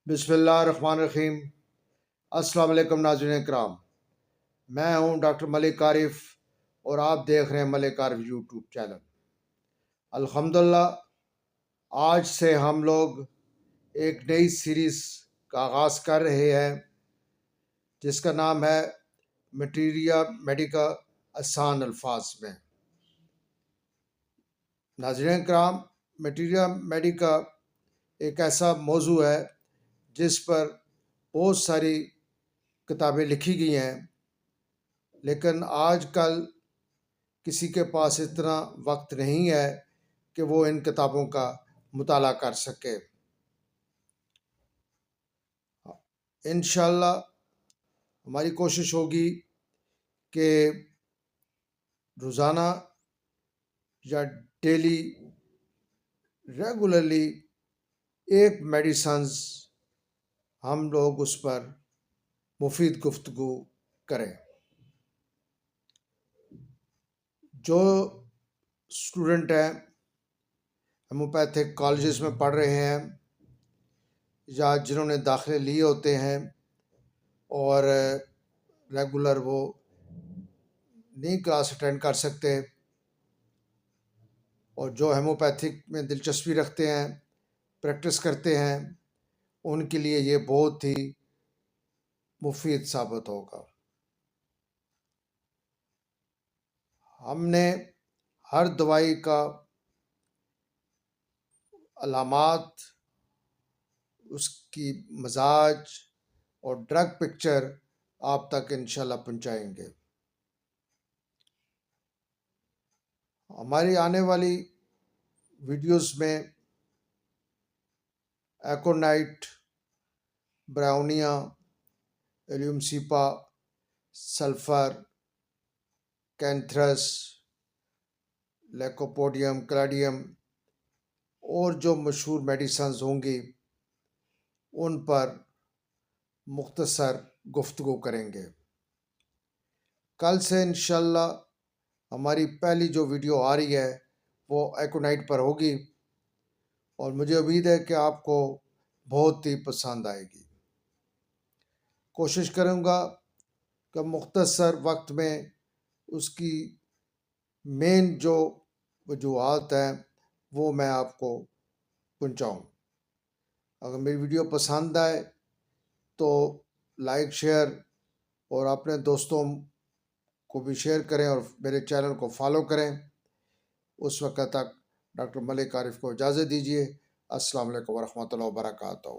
بسم اللہ الرحمن الرحیم۔ السلام علیکم ناظرین کرام، میں ہوں ڈاکٹر ملک عارف اور آپ دیکھ رہے ہیں ملک عارف یوٹیوب چینل۔ الحمدللہ آج سے ہم لوگ ایک نئی سیریز کا آغاز کر رہے ہیں جس کا نام ہے میٹیریا میڈیکا آسان الفاظ میں۔ ناظرین کرام، میٹیریا میڈیکا ایک ایسا موضوع ہے جس پر بہت ساری کتابیں لکھی گئی ہیں، لیکن آج کل کسی کے پاس اتنا وقت نہیں ہے کہ وہ ان کتابوں کا مطالعہ کر سکے۔ انشاءاللہ ہماری کوشش ہوگی کہ روزانہ یا ڈیلی ریگولرلی ایک میڈیسنز ہم لوگ اس پر مفید گفتگو کریں۔ جو اسٹوڈنٹ ہیں ہومیوپیتھک کالجز میں پڑھ رہے ہیں یا جنہوں نے داخلے لیے ہوتے ہیں اور ریگولر وہ نہیں کلاس اٹینڈ کر سکتے، اور جو ہومیوپیتھک میں دلچسپی رکھتے ہیں، پریکٹس کرتے ہیں، ان کے لیے یہ بہت ہی مفید ثابت ہوگا۔ ہم نے ہر دوائی کا علامات، اس کی مزاج اور ڈرگ پکچر آپ تک انشاءاللہ پہنچائیں گے۔ ہماری آنے والی ویڈیوز میں ایکونائٹ، براؤنیا، ایلیم سیپا، سلفر، کینتھرس، لیکوپوڈیم، کلیڈیم اور جو مشہور میڈیسنز ہوں گی ان پر مختصر گفتگو کریں گے۔ کل سے انشاءاللہ ہماری پہلی جو ویڈیو آ رہی ہے وہ ایکونائٹ پر ہوگی، اور مجھے امید ہے کہ آپ کو بہت ہی پسند آئے گی۔ کوشش کروں گا کہ مختصر وقت میں اس کی مین جو وجوہات ہیں وہ میں آپ کو پہنچاؤں۔ اگر میری ویڈیو پسند آئے تو لائک، شیئر اور اپنے دوستوں کو بھی شیئر کریں اور میرے چینل کو فالو کریں۔ اس وقت تک ڈاکٹر ملک عارف کو اجازت دیجیے۔ السلام علیکم ورحمۃ اللہ وبرکاتہ۔